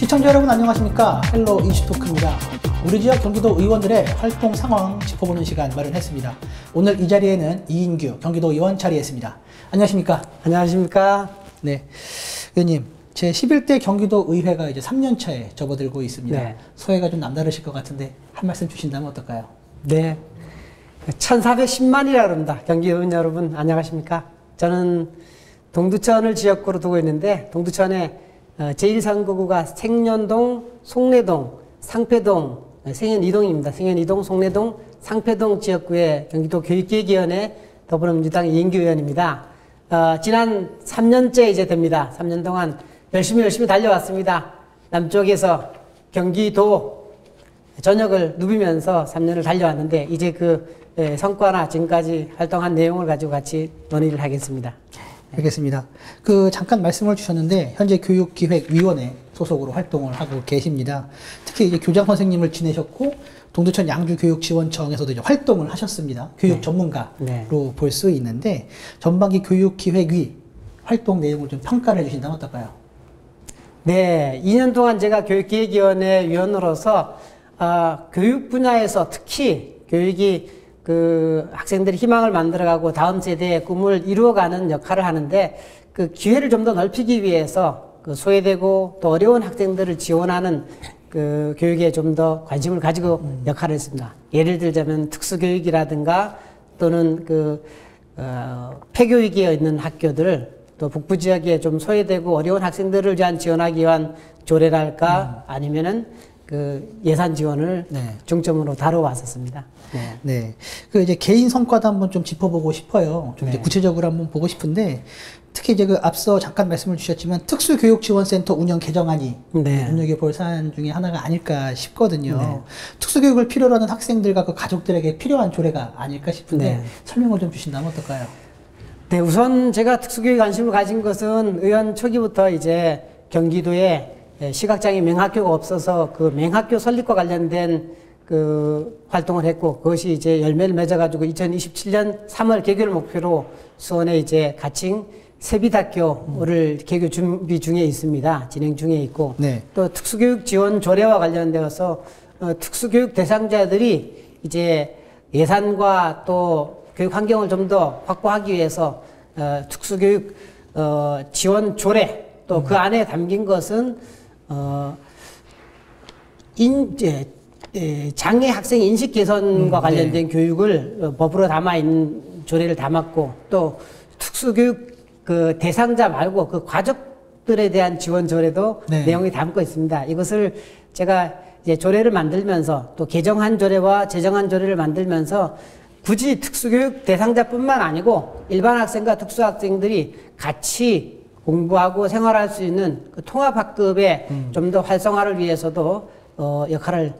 시청자 여러분 안녕하십니까? 헬로 이슈토크입니다. 우리 지역 경기도 의원들의 활동 상황 짚어보는 시간 마련했습니다. 오늘 이 자리에는 이인규 경기도 의원 자리했습니다. 안녕하십니까? 안녕하십니까? 네, 의원님 제 11대 경기도 의회가 이제 3년 차에 접어들고 있습니다. 네. 소회가 좀 남다르실 것 같은데 한 말씀 주신다면 어떨까요? 네, 1410만이라 그럽니다. 경기도민 여러분 안녕하십니까? 저는 동두천을 지역구로 두고 있는데 동두천에 제1선거구가 생년동, 송내동, 상패동, 생년 2동입니다. 생년 2동, 송내동, 상패동 지역구의 경기도 교육기획위원회 더불어민주당 이인규 의원입니다. 지난 3년째 이제 됩니다. 3년 동안 열심히 달려왔습니다. 남쪽에서 경기도 전역을 누비면서 3년을 달려왔는데 이제 그 성과나 지금까지 활동한 내용을 가지고 같이 논의를 하겠습니다. 알겠습니다. 잠깐 말씀을 주셨는데 현재 교육기획위원회 소속으로 활동을 하고 계십니다. 특히 이제 교장 선생님을 지내셨고 동두천 양주교육지원청에서도 이제 활동을 하셨습니다. 교육 전문가로 볼 수 있는데 전반기 교육기획위 활동 내용을 좀 평가를 해주신다면 어떨까요? 네, 2년 동안 제가 교육기획위원회 위원으로서 교육 분야에서 특히 교육이 학생들이 희망을 만들어가고 다음 세대의 꿈을 이루어가는 역할을 하는데 그 기회를 좀 더 넓히기 위해서 소외되고 또 어려운 학생들을 지원하는 교육에 좀 더 관심을 가지고 역할을 했습니다. 예를 들자면 특수교육이라든가 또는 폐교육에 있는 학교들 또 북부 지역에 좀 소외되고 어려운 학생들을 위한 지원하기 위한 조례랄까 아니면은 예산 지원을 중점으로 다뤄왔었습니다. 네. 이제 개인 성과도 한번 좀 짚어보고 싶어요. 좀 이제 구체적으로 한번 보고 싶은데, 특히 이제 앞서 잠깐 말씀을 주셨지만, 특수교육지원센터 운영 개정안이 눈여겨볼 사안 중에 하나가 아닐까 싶거든요. 특수교육을 필요로 하는 학생들과 그 가족들에게 필요한 조례가 아닐까 싶은데, 설명을 좀 주신다면 어떨까요? 네, 우선 제가 특수교육 관심을 가진 것은 의원 초기부터 이제 경기도에 시각장애 명학교가 없어서 그 명학교 설립과 관련된 활동을 했고 그것이 이제 열매를 맺어가지고 2027년 3월 개교를 목표로 수원에 이제 가칭 세빛학교를 개교 준비 중에 있습니다. 진행 중에 있고 또 특수교육 지원 조례와 관련되어서 특수교육 대상자들이 이제 예산과 또 교육 환경을 좀 더 확보하기 위해서 특수교육 지원 조례 또 그 안에 담긴 것은 장애 학생 인식 개선과 관련된 교육을 법으로 담아 있는 조례를 담았고 또 특수교육 대상자 말고 그 가족들에 대한 지원 조례도 내용이 담고 있습니다. 이것을 제가 이제 조례를 만들면서 또 개정한 조례와 제정한 조례를 만들면서 굳이 특수교육 대상자뿐만 아니고 일반 학생과 특수학생들이 같이 공부하고 생활할 수 있는 통합학급의 좀 더 활성화를 위해서도 역할을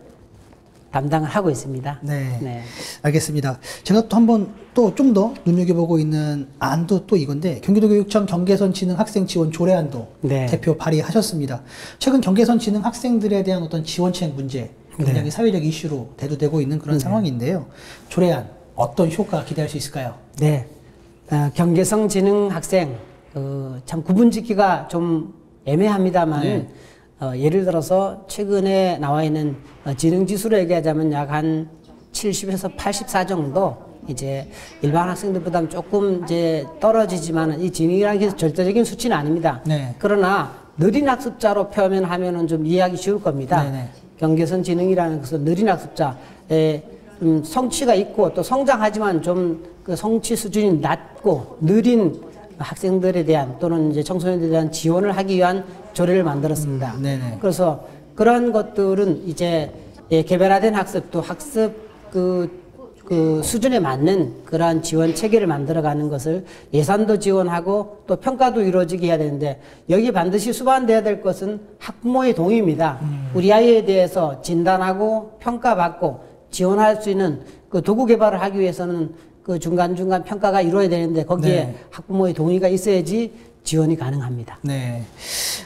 담당을 하고 있습니다. 네. 알겠습니다. 제가 또 한번 또 좀 더 눈여겨보고 있는 안도 또 이건데 경기도교육청 경계선 지능 학생 지원 조례안도 대표 발의하셨습니다. 최근 경계선 지능 학생들에 대한 어떤 지원책 문제 굉장히 사회적 이슈로 대두되고 있는 그런 상황인데요. 조례안 어떤 효과 기대할 수 있을까요? 네. 경계선 지능 학생 참 구분짓기가 좀 애매합니다만 예를 들어서 최근에 나와 있는 지능지수로 얘기하자면 약 한 70에서 84 정도 이제 일반 학생들보다 조금 이제 떨어지지만 이 지능이라는 게 절대적인 수치는 아닙니다. 그러나 느린 학습자로 표현하면은 좀 이해하기 쉬울 겁니다. 경계선 지능이라는 것은 느린 학습자에 성취가 있고 또 성장하지만 좀 그 성취 수준이 낮고 느린 학생들에 대한 또는 이제 청소년들에 대한 지원을 하기 위한 조례를 만들었습니다. 그래서 그러한 것들은 이제 개별화된 학습 또 학습 수준에 맞는 그러한 지원 체계를 만들어가는 것을 예산도 지원하고 또 평가도 이루어지게 해야 되는데 여기 반드시 수반돼야 될 것은 학부모의 동의입니다. 우리 아이에 대해서 진단하고 평가받고 지원할 수 있는 도구 개발을 하기 위해서는 중간중간 평가가 이루어야 되는데 거기에 학부모의 동의가 있어야지 지원이 가능합니다.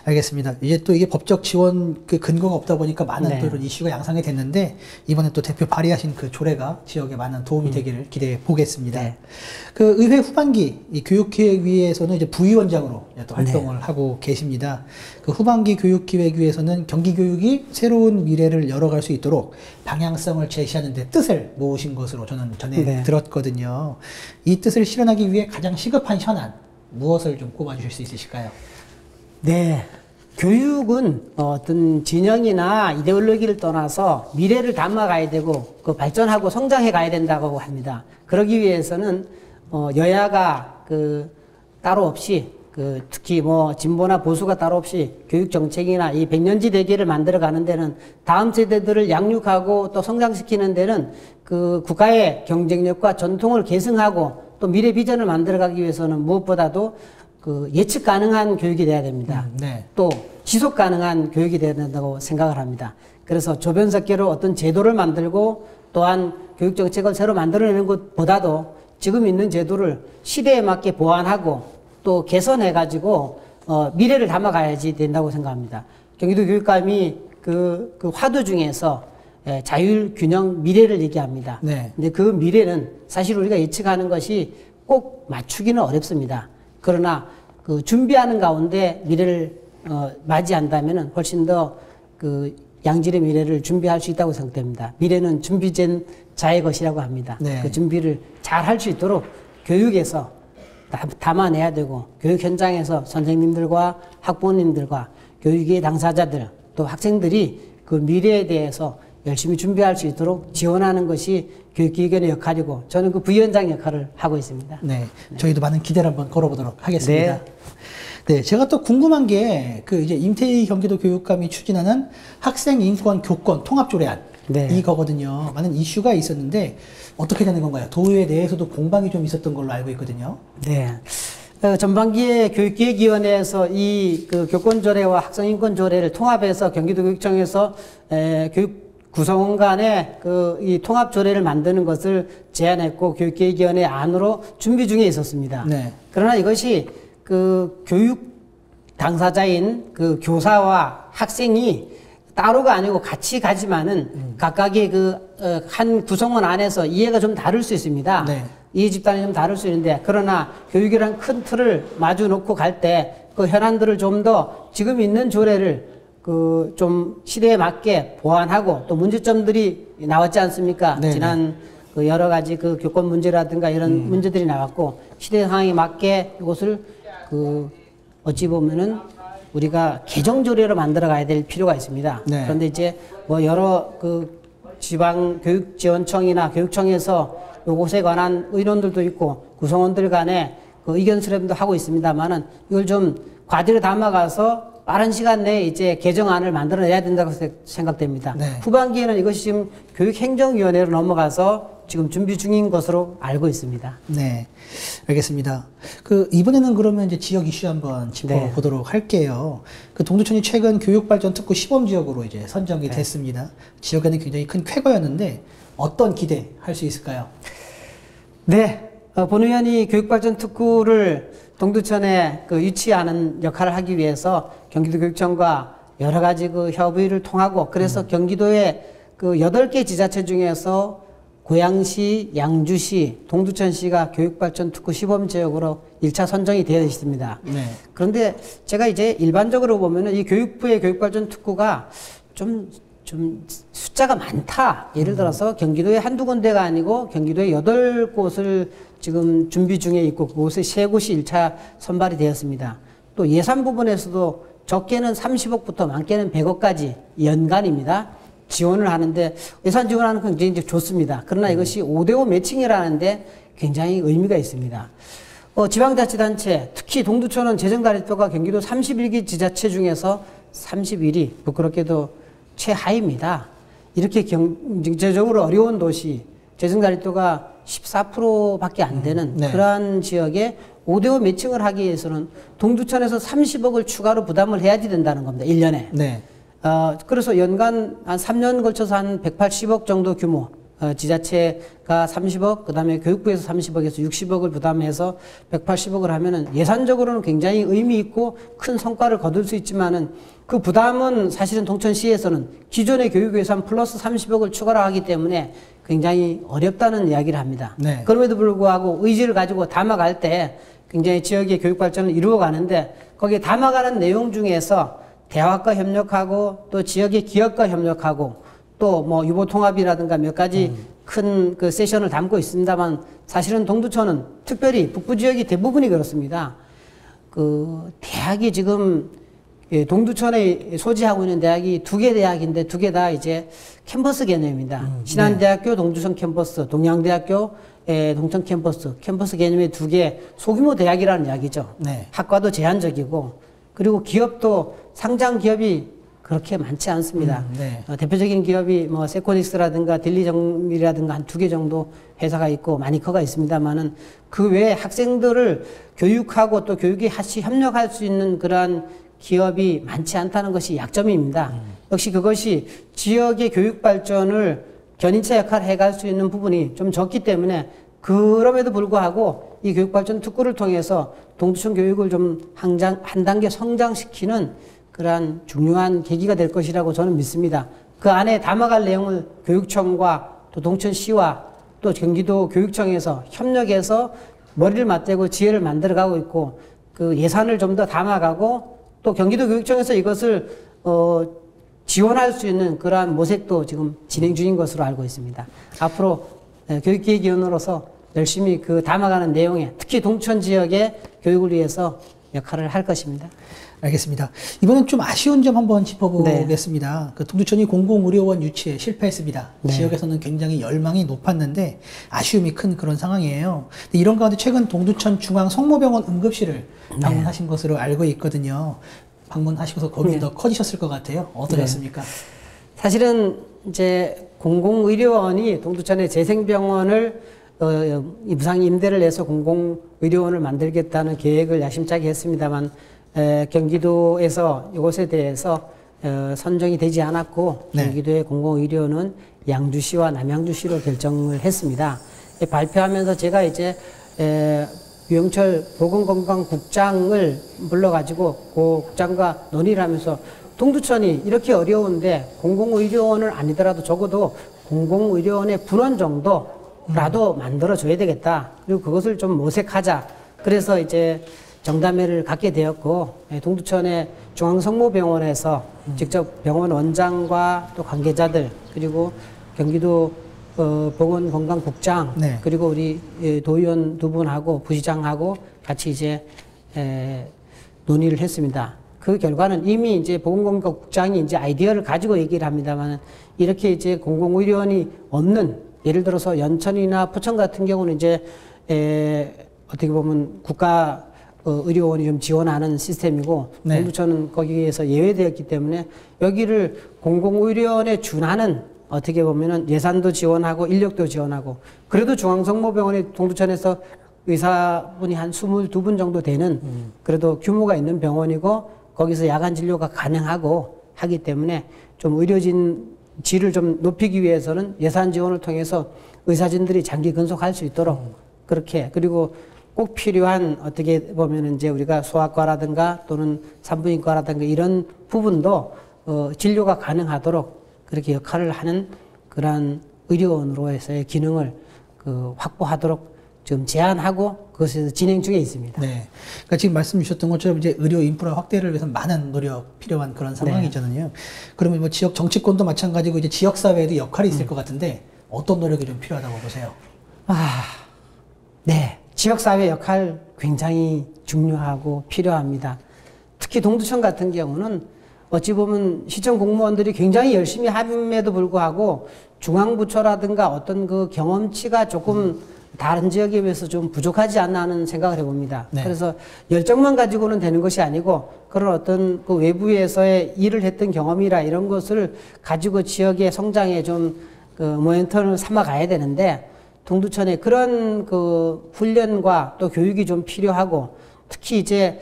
알겠습니다. 이제 또 이게 법적 지원 그 근거가 없다 보니까 많은 네. 또 이런 이슈가 양상이 됐는데 이번에 또 대표 발의하신 그 조례가 지역에 많은 도움이 되기를 기대해 보겠습니다. 네. 그 의회 후반기 이 교육기획위에서는 이제 부위원장으로 또 활동을 하고 계십니다. 그 후반기 교육기획위에서는 경기교육이 새로운 미래를 열어갈 수 있도록 방향성을 제시하는 데 뜻을 모으신 것으로 저는 전에 들었거든요. 이 뜻을 실현하기 위해 가장 시급한 현안 무엇을 좀 꼽아주실 수 있으실까요? 네. 교육은 어떤 진영이나 이데올로기를 떠나서 미래를 담아가야 되고 그 발전하고 성장해 가야 된다고 합니다. 그러기 위해서는 여야가 그 따로 없이 그 특히 뭐 진보나 보수가 따로 없이 교육 정책이나 이 백년지 대계를 만들어 가는 데는 다음 세대들을 양육하고 또 성장시키는 데는 그 국가의 경쟁력과 전통을 계승하고 또 미래 비전을 만들어 가기 위해서는 무엇보다도 그 예측 가능한 교육이 돼야 됩니다. 네. 또 지속 가능한 교육이 돼야 된다고 생각을 합니다. 그래서 조변석계로 어떤 제도를 만들고 또한 교육 정책을 새로 만들어내는 것보다도 지금 있는 제도를 시대에 맞게 보완하고 또 개선해 가지고 미래를 담아가야지 된다고 생각합니다. 경기도 교육감이 그 화두 중에서 자율, 균형, 미래를 얘기합니다. 네. 근데 그 미래는 사실 우리가 예측하는 것이 꼭 맞추기는 어렵습니다. 그러나 그 준비하는 가운데 미래를 맞이한다면은 훨씬 더 그 양질의 미래를 준비할 수 있다고 생각됩니다. 미래는 준비된 자의 것이라고 합니다. 네. 그 준비를 잘 할 수 있도록 교육에서 담아내야 되고 교육 현장에서 선생님들과 학부모님들과 교육의 당사자들 또 학생들이 그 미래에 대해서 열심히 준비할 수 있도록 지원하는 것이 교육기획위원회 역할이고 저는 그 부위원장 역할을 하고 있습니다. 네. 저희도 많은 기대를 한번 걸어보도록 하겠습니다. 네. 제가 또 궁금한 게 그 이제 임태희 경기도 교육감이 추진하는 학생 인권 교권 통합 조례안 이거거든요. 많은 이슈가 있었는데 어떻게 되는 건가요? 도의회 내에서도 공방이 좀 있었던 걸로 알고 있거든요. 네. 전반기에 교육기획위원회에서 이 그 교권조례와 학생인권조례를 통합해서 경기도교육청에서 교육 구성원 간에 그 이 통합조례를 만드는 것을 제안했고 교육기획위원회 안으로 준비 중에 있었습니다. 네. 그러나 이것이 그 교육 당사자인 그 교사와 학생이 따로가 아니고 같이 가지만은 각각의 그 한 구성원 안에서 이해가 좀 다를 수 있습니다. 네. 이해 집단이 좀 다를 수 있는데 그러나 교육이란 큰 틀을 마주 놓고 갈 때 그 현안들을 좀 더 지금 있는 조례를 그 좀 시대에 맞게 보완하고 또 문제점들이 나왔지 않습니까? 네네. 지난 그 여러 가지 그 교권 문제라든가 이런 문제들이 나왔고 시대 상황에 맞게 이것을 그 어찌 보면은 우리가 개정 조례로 만들어 가야 될 필요가 있습니다. 네. 그런데 이제 뭐 여러 그 지방 교육지원청이나 교육청에서 요것에 관한 의논들도 있고 구성원들 간에 그 의견 수렴도 하고 있습니다만은 이걸 좀 과제로 담아가서 빠른 시간 내에 이제 개정안을 만들어내야 된다고 생각됩니다. 네. 후반기에는 이것이 지금 교육행정위원회로 넘어가서 지금 준비 중인 것으로 알고 있습니다. 네, 알겠습니다. 그 이번에는 그러면 이제 지역 이슈 한번 짚어보도록 할게요. 그 동두천이 최근 교육발전 특구 시범 지역으로 이제 선정이 됐습니다. 지역에는 굉장히 큰 쾌거였는데 어떤 기대할 수 있을까요? 네, 본 의원이 교육발전 특구를 동두천에 그 유치하는 역할을 하기 위해서 경기도교육청과 여러 가지 그 협의를 통하고 그래서 경기도의 그 8개 지자체 중에서 고양시, 양주시, 동두천시가 교육발전 특구 시범지역으로 1차 선정이 되어 있습니다. 네. 그런데 제가 이제 일반적으로 보면은 이 교육부의 교육발전 특구가 좀 숫자가 많다. 예를 들어서 경기도에 한두 군데가 아니고 경기도에 8곳을 지금 준비 중에 있고 그곳에 3곳이 1차 선발이 되었습니다. 또 예산 부분에서도 적게는 30억부터 많게는 100억까지 연간입니다. 지원을 하는데 예산 지원하는 건 굉장히 좋습니다. 그러나 이것이 5대5 매칭이라는데 굉장히 의미가 있습니다. 지방자치단체, 특히 동두천은 재정다리표가 경기도 31개 지자체 중에서 31위, 부끄럽게도 최하위입니다. 이렇게 경제적으로 어려운 도시, 재정다리표가 14%밖에 안 되는 그러한 지역에 5대5 매칭을 하기 위해서는 동두천에서 30억을 추가로 부담을 해야지 된다는 겁니다. 1년에. 네. 그래서 연간 한 3년 걸쳐서 한 180억 정도 규모, 지자체가 30억, 그 다음에 교육부에서 30억에서 60억을 부담해서 180억을 하면은 예산적으로는 굉장히 의미 있고 큰 성과를 거둘 수 있지만은 그 부담은 사실은 동천시에서는 기존의 교육 예산 플러스 30억을 추가로 하기 때문에 굉장히 어렵다는 이야기를 합니다. 네. 그럼에도 불구하고 의지를 가지고 담아갈 때 굉장히 지역의 교육 발전을 이루어 가는데 거기에 담아가는 내용 중에서 대학과 협력하고 또 지역의 기업과 협력하고 또 뭐 유보통합이라든가 몇 가지 큰 그 세션을 담고 있습니다만 사실은 동두천은 특별히 북부 지역이 대부분이 그렇습니다. 그 대학이 지금 동두천에 소지하고 있는 대학이 2개 대학인데 2개 다 이제 캠퍼스 개념입니다. 신한대학교 동두천 캠퍼스, 동양대학교 동천 캠퍼스 개념의 2개 소규모 대학이라는 이야기죠. 네. 학과도 제한적이고 그리고 기업도 상장 기업이 그렇게 많지 않습니다. 네. 대표적인 기업이 뭐 세코닉스라든가 딜리정밀이라든가 한 2개 정도 회사가 있고 마니커가 있습니다만은 그 외에 학생들을 교육하고 또 교육에 같이 협력할 수 있는 그러한 기업이 많지 않다는 것이 약점입니다. 역시 그것이 지역의 교육 발전을 견인차 역할을 해갈 수 있는 부분이 좀 적기 때문에 그럼에도 불구하고 이 교육 발전 특구를 통해서 동두천 교육을 좀 한 단계 성장시키는 그러한 중요한 계기가 될 것이라고 저는 믿습니다. 그 안에 담아갈 내용을 교육청과 또 동천시와 또 경기도 교육청에서 협력해서 머리를 맞대고 지혜를 만들어가고 있고 그 예산을 좀 더 담아가고 또 경기도 교육청에서 이것을 지원할 수 있는 그러한 모색도 지금 진행 중인 것으로 알고 있습니다. 앞으로 교육기획위원으로서 열심히 그 담아가는 내용에 특히 동천 지역의 교육을 위해서 역할을 할 것입니다. 알겠습니다. 이번엔 좀 아쉬운 점 한번 짚어보겠습니다. 네. 그 동두천이 공공의료원 유치에 실패했습니다. 네. 지역에서는 굉장히 열망이 높았는데 아쉬움이 큰 그런 상황이에요. 근데 이런 가운데 최근 동두천 중앙 성모병원 응급실을 방문하신 것으로 알고 있거든요. 방문하시고서 고민이 더 커지셨을 것 같아요. 어떠셨습니까? 사실은 이제 공공의료원이 동두천의 재생병원을 무상 임대를 내서 공공의료원을 만들겠다는 계획을 야심차게 했습니다만 경기도에서 이것에 대해서 선정이 되지 않았고 네. 경기도의 공공의료원은 양주시와 남양주시로 결정을 했습니다. 발표하면서 제가 이제 유영철 보건건강국장을 불러가지고 그 국장과 논의를 하면서 동두천이 이렇게 어려운데 공공의료원을 아니더라도 적어도 공공의료원의 분원 정도라도 만들어줘야 되겠다. 그리고 그것을 좀 모색하자. 그래서 이제 정담회를 갖게 되었고 동두천의 중앙성모병원에서 직접 병원 원장과 또 관계자들 그리고 경기도 보건건강국장 네. 그리고 우리 도의원 2분하고 부시장하고 같이 이제 논의를 했습니다. 그 결과는 이미 이제 보건건강국장이 이제 아이디어를 가지고 얘기를 합니다만 이렇게 이제 공공의료원이 없는 예를 들어서 연천이나 포천 같은 경우는 이제 어떻게 보면 국가 의료원이 좀 지원하는 시스템이고 네. 동두천은 거기에서 예외되었기 때문에 여기를 공공의료원에 준하는 어떻게 보면은 예산도 지원하고 인력도 지원하고 그래도 중앙성모병원이 동두천에서 의사분이 한 22분 정도 되는 그래도 규모가 있는 병원이고 거기서 야간 진료가 가능하고 하기 때문에 좀 의료진 질을 좀 높이기 위해서는 예산 지원을 통해서 의사진들이 장기 근속할 수 있도록 그렇게 그리고 꼭 필요한 어떻게 보면 이제 우리가 소아과라든가 또는 산부인과라든가 이런 부분도 진료가 가능하도록 그렇게 역할을 하는 그러한 의료원으로서의 기능을 확보하도록 지금 제안하고 그것에서 진행 중에 있습니다. 네. 그러니까 지금 말씀 주셨던 것처럼 이제 의료 인프라 확대를 위해서 많은 노력 필요한 그런 상황이잖아요. 네. 그러면 뭐 지역 정치권도 마찬가지고 이제 지역 사회에도 역할이 있을 것 같은데 어떤 노력이 좀 필요하다고 보세요? 네. 지역사회 역할 굉장히 중요하고 필요합니다. 특히 동두천 같은 경우는 어찌 보면 시청 공무원들이 굉장히 열심히 함에도 불구하고 중앙부처라든가 어떤 그 경험치가 조금 다른 지역에 비해서 좀 부족하지 않나 하는 생각을 해봅니다. 네. 그래서 열정만 가지고는 되는 것이 아니고 그런 어떤 그 외부에서의 일을 했던 경험이라 이런 것을 가지고 지역의 성장에 좀 그 모멘텀을 삼아 가야 되는데 동두천에 그런 그 훈련과 또 교육이 좀 필요하고 특히 이제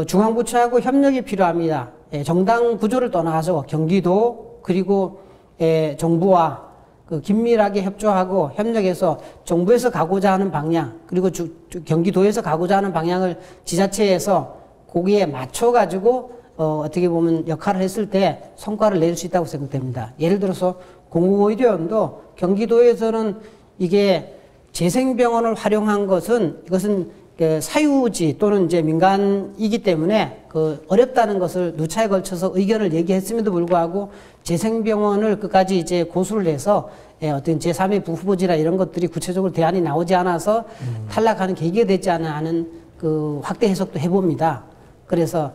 중앙부처하고 협력이 필요합니다. 정당 구조를 떠나서 경기도 그리고 정부와 그 긴밀하게 협조하고 협력해서 정부에서 가고자 하는 방향, 그리고 경기도에서 가고자 하는 방향을 지자체에서 거기에 맞춰가지고 어떻게 보면 역할을 했을 때 성과를 낼 수 있다고 생각됩니다. 예를 들어서 공공의료원도 경기도에서는 이게 재생병원을 활용한 것은 이것은 사유지 또는 이제 민간이기 때문에 어렵다는 것을 누차에 걸쳐서 의견을 얘기했음에도 불구하고 재생병원을 끝까지 이제 고수를 해서 어떤 제3의 후보지나 이런 것들이 구체적으로 대안이 나오지 않아서 탈락하는 계기가 되지 않은 그 확대 해석도 해봅니다. 그래서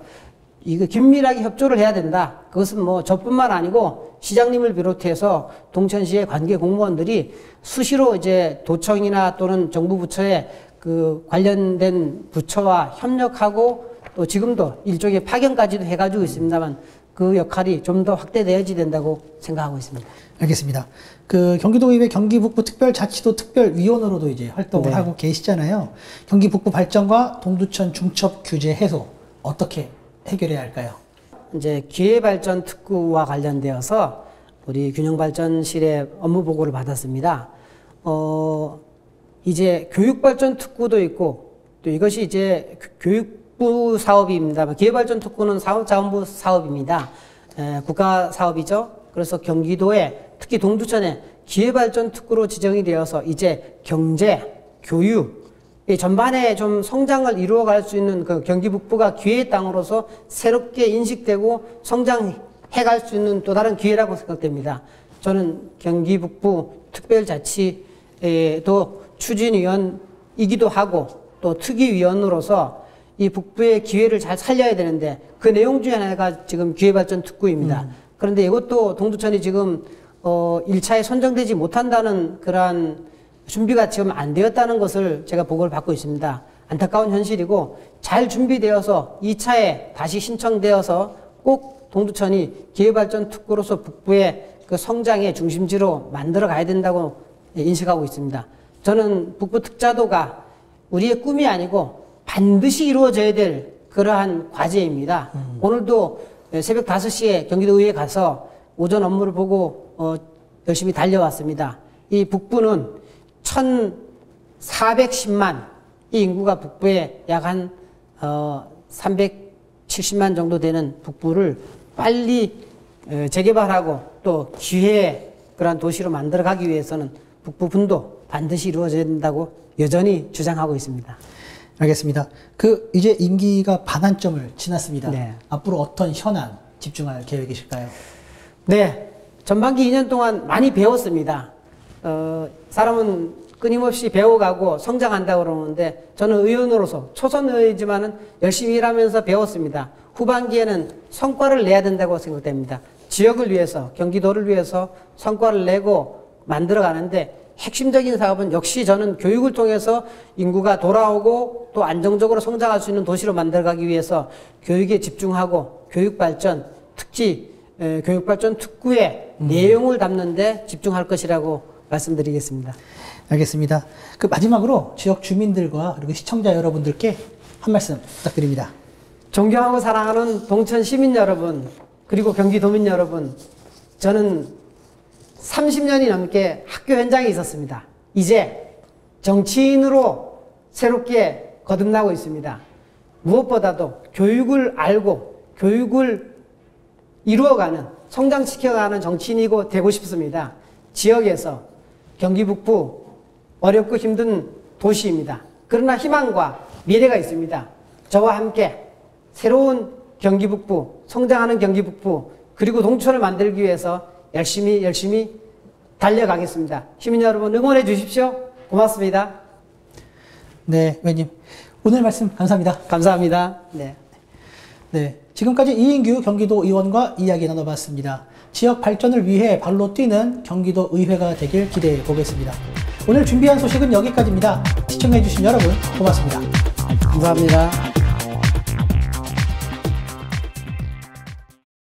이거 긴밀하게 협조를 해야 된다. 그것은 뭐 저뿐만 아니고 시장님을 비롯해서 동천시의 관계 공무원들이 수시로 이제 도청이나 또는 정부 부처에 그 관련된 부처와 협력하고 또 지금도 일종의 파견까지도 해가지고 있습니다만 그 역할이 좀 더 확대되어야지 된다고 생각하고 있습니다. 알겠습니다. 그 경기도의회 경기북부 특별자치도 특별위원으로도 이제 활동을 하고 계시잖아요. 경기북부 발전과 동두천 중첩 규제 해소 어떻게 해결해야 할까요? 이제 기회발전 특구와 관련되어서 우리 균형발전실의 업무 보고를 받았습니다. 이제 교육발전 특구도 있고 또 이것이 이제 교육부 사업입니다. 기회발전 특구는 사업자원부 사업입니다. 국가 사업이죠. 그래서 경기도에 특히 동두천에 기회발전 특구로 지정이 되어서 이제 경제, 교육 전반에 좀 성장을 이루어갈 수 있는 그 경기북부가 기회의 땅으로서 새롭게 인식되고 성장해갈 수 있는 또 다른 기회라고 생각됩니다. 저는 경기북부 특별자치도 추진위원이기도 하고 또 특위위원으로서 이 북부의 기회를 잘 살려야 되는데 그 내용 중에 하나가 지금 기회발전 특구입니다. 그런데 이것도 동두천이 지금 1차에 선정되지 못한다는 그러한 준비가 지금 안 되었다는 것을 제가 보고를 받고 있습니다. 안타까운 현실이고 잘 준비되어서 2차에 다시 신청되어서 꼭 동두천이 기회발전 특구로서 북부의 그 성장의 중심지로 만들어 가야 된다고 인식하고 있습니다. 저는 북부 특자도가 우리의 꿈이 아니고 반드시 이루어져야 될 그러한 과제입니다. 오늘도 새벽 5시에 경기도의회에 가서 오전 업무를 보고 열심히 달려왔습니다. 이 북부는 1,410만 이 인구가 북부에 약 한 370만 정도 되는 북부를 빨리 재개발하고 또 기회의 그러한 도시로 만들어가기 위해서는 북부분도 반드시 이루어져야 된다고 여전히 주장하고 있습니다. 알겠습니다. 이제 임기가 반환점을 지났습니다. 네. 앞으로 어떤 현안 집중할 계획이실까요? 네. 전반기 2년 동안 많이 배웠습니다. 사람은 끊임없이 배워가고 성장한다고 그러는데 저는 의원으로서 초선 의원이지만은 열심히 일하면서 배웠습니다. 후반기에는 성과를 내야 된다고 생각됩니다. 지역을 위해서, 경기도를 위해서 성과를 내고 만들어가는데 핵심적인 사업은 역시 저는 교육을 통해서 인구가 돌아오고 또 안정적으로 성장할 수 있는 도시로 만들어가기 위해서 교육에 집중하고 교육발전, 특히 교육발전 특구의 내용을 담는 데 집중할 것이라고 말씀드리겠습니다. 알겠습니다. 마지막으로 지역 주민들과 그리고 시청자 여러분들께 한 말씀 부탁드립니다. 존경하고 사랑하는 동천 시민 여러분, 그리고 경기도민 여러분, 저는 30년이 넘게 학교 현장에 있었습니다. 이제 정치인으로 새롭게 거듭나고 있습니다. 무엇보다도 교육을 알고 교육을 이루어가는, 성장시켜가는 정치인이고 되고 싶습니다. 지역에서 경기북부 어렵고 힘든 도시입니다. 그러나 희망과 미래가 있습니다. 저와 함께 새로운 경기북부, 성장하는 경기북부, 그리고 동천을 만들기 위해서 열심히 달려가겠습니다. 시민 여러분 응원해 주십시오. 고맙습니다. 네, 의원님 오늘 말씀 감사합니다. 감사합니다. 네. 네, 지금까지 이인규 경기도 의원과 이야기 나눠봤습니다. 지역 발전을 위해 발로 뛰는 경기도 의회가 되길 기대해 보겠습니다. 오늘 준비한 소식은 여기까지입니다. 시청해 주신 여러분 고맙습니다. 감사합니다.